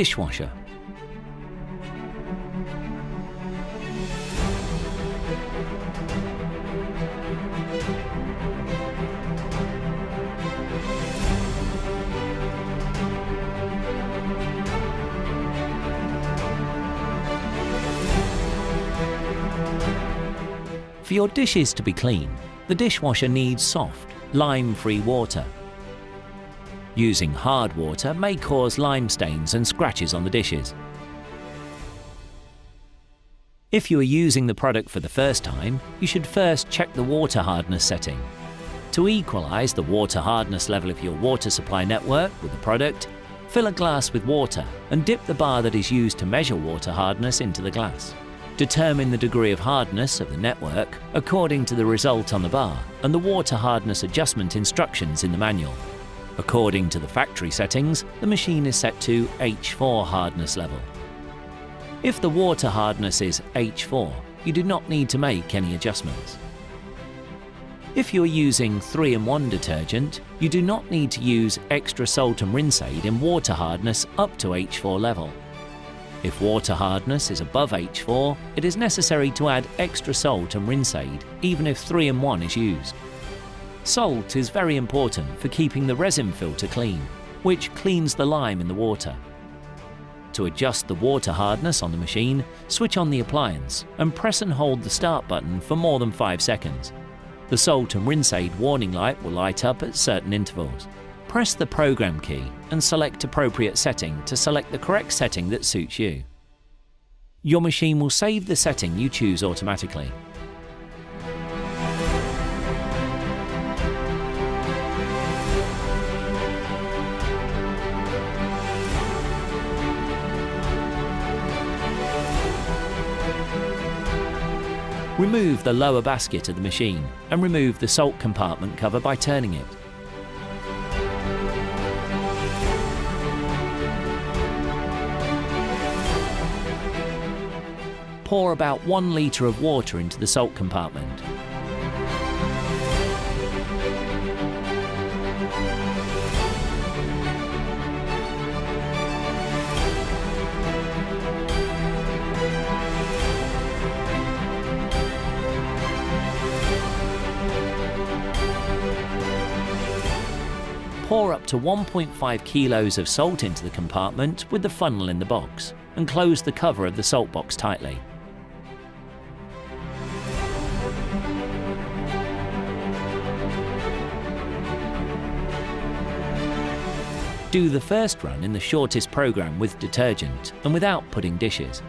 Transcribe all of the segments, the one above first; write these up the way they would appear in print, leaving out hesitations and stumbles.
dishwasher. For your dishes to be clean, the dishwasher needs soft, lime-free water. Using hard water may cause lime stains and scratches on the dishes. If you are using the product for the first time, you should first check the water hardness setting. To equalize the water hardness level of your water supply network with the product, fill a glass with water and dip the bar that is used to measure water hardness into the glass. Determine the degree of hardness of the network according to the result on the bar and the water hardness adjustment instructions in the manual. According to the factory settings, the machine is set to H4 hardness level. If the water hardness is H4, you do not need to make any adjustments. If you are using 3-in-1 detergent, you do not need to use extra salt and rinse aid in water hardness up to H4 level. If water hardness is above H4, it is necessary to add extra salt and rinse aid, even if 3-in-1 is used. Salt is very important for keeping the resin filter clean, which cleans the lime in the water. To adjust the water hardness on the machine, switch on the appliance and press and hold the start button for more than 5 seconds. The salt and rinse aid warning light will light up at certain intervals. Press the program key and select appropriate setting to select the correct setting that suits you. Your machine will save the setting you choose automatically. Remove the lower basket of the machine and remove the salt compartment cover by turning it. Pour about 1 litre of water into the salt compartment. Pour up to 1.5 kilos of salt into the compartment with the funnel in the box and close the cover of the salt box tightly. Do the first run in the shortest program with detergent and without putting dishes.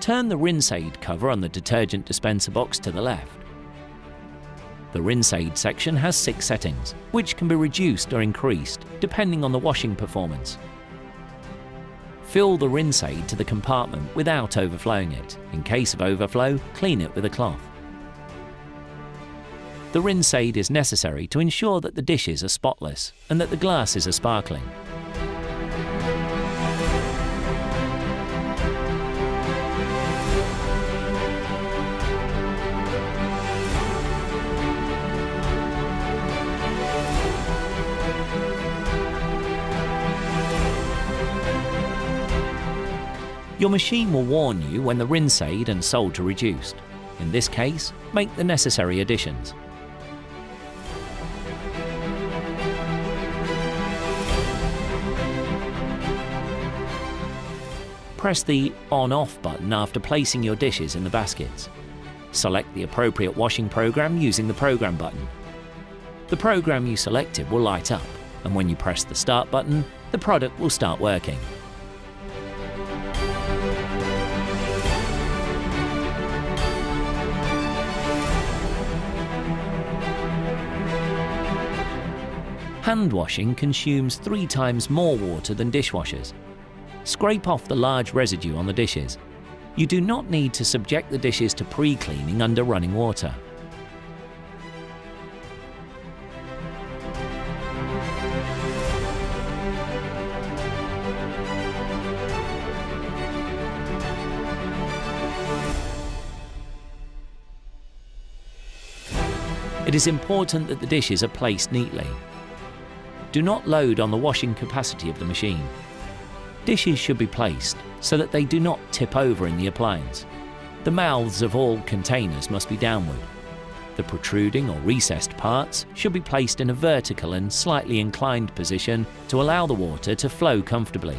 Turn the rinse aid cover on the detergent dispenser box to the left. The rinse aid section has 6 settings, which can be reduced or increased depending on the washing performance. Fill the rinse aid to the compartment without overflowing it. In case of overflow, clean it with a cloth. The rinse aid is necessary to ensure that the dishes are spotless and that the glasses are sparkling. Your machine will warn you when the rinse aid and salt are reduced. In this case, make the necessary additions. Press the on-off button after placing your dishes in the baskets. Select the appropriate washing program using the program button. The program you selected will light up, and when you press the start button, the product will start working. Hand washing consumes 3 times more water than dishwashers. Scrape off the large residue on the dishes. You do not need to subject the dishes to pre-cleaning under running water. It is important that the dishes are placed neatly. Do not load on the washing capacity of the machine. Dishes should be placed so that they do not tip over in the appliance. The mouths of all containers must be downward. The protruding or recessed parts should be placed in a vertical and slightly inclined position to allow the water to flow comfortably.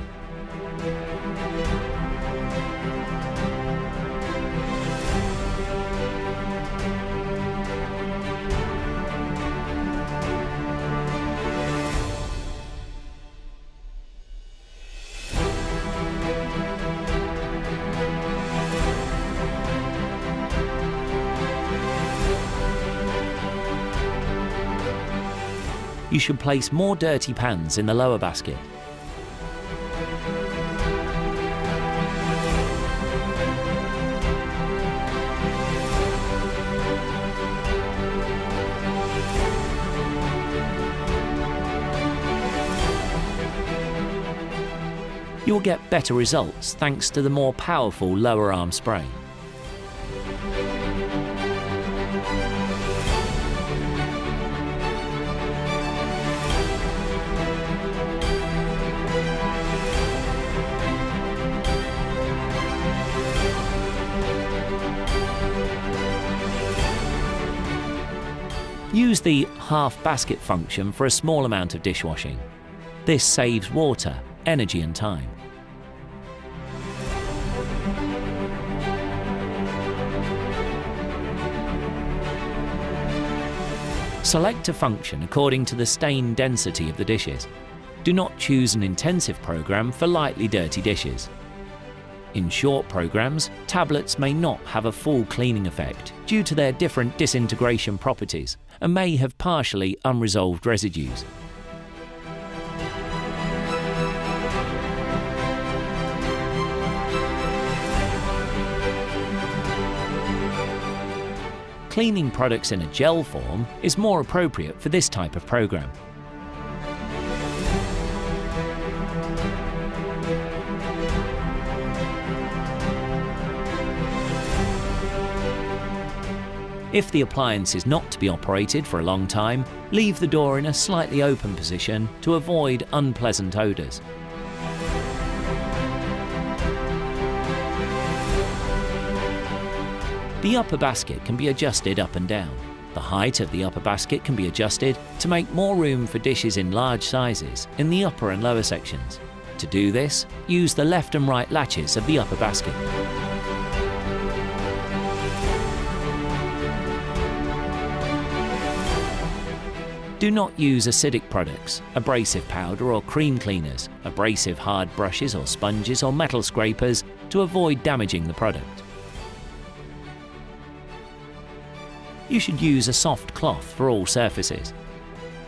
You should place more dirty pans in the lower basket. You will get better results thanks to the more powerful lower arm spray. Use the half basket function for a small amount of dishwashing. This saves water, energy and time. Select a function according to the stain density of the dishes. Do not choose an intensive program for lightly dirty dishes. In short programs, tablets may not have a full cleaning effect due to their different disintegration properties and may have partially unresolved residues. Cleaning products in a gel form is more appropriate for this type of program. If the appliance is not to be operated for a long time, leave the door in a slightly open position to avoid unpleasant odours. The upper basket can be adjusted up and down. The height of the upper basket can be adjusted to make more room for dishes in large sizes in the upper and lower sections. To do this, use the left and right latches of the upper basket. Do not use acidic products, abrasive powder or cream cleaners, abrasive hard brushes or sponges or metal scrapers to avoid damaging the product. You should use a soft cloth for all surfaces.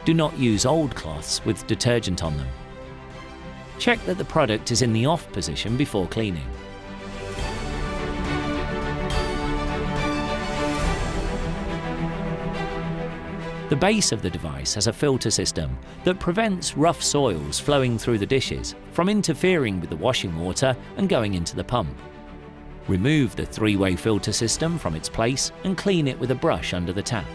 Do not use old cloths with detergent on them. Check that the product is in the off position before cleaning. The base of the device has a filter system that prevents rough soils flowing through the dishes from interfering with the washing water and going into the pump. Remove the three-way filter system from its place and clean it with a brush under the tap.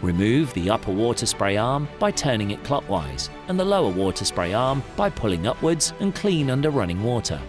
Remove the upper water spray arm by turning it clockwise and the lower water spray arm by pulling upwards and clean under running water.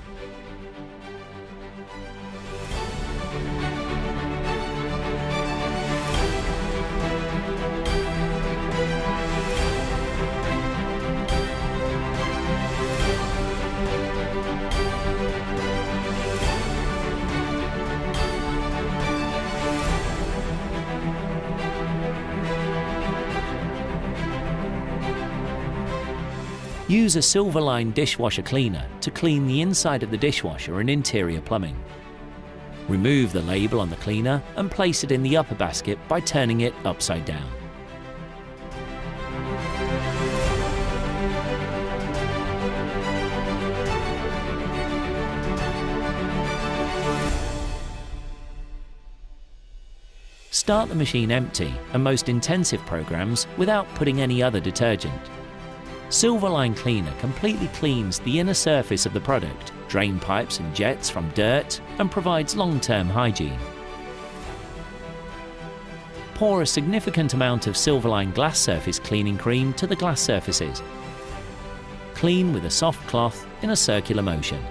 Use a Silverline dishwasher cleaner to clean the inside of the dishwasher and interior plumbing. Remove the label on the cleaner and place it in the upper basket by turning it upside down. Start the machine empty and most intensive programs without putting any other detergent. Silverline Cleaner completely cleans the inner surface of the product, drain pipes and jets from dirt, and provides long-term hygiene. Pour a significant amount of Silverline glass surface cleaning cream to the glass surfaces. Clean with a soft cloth in a circular motion.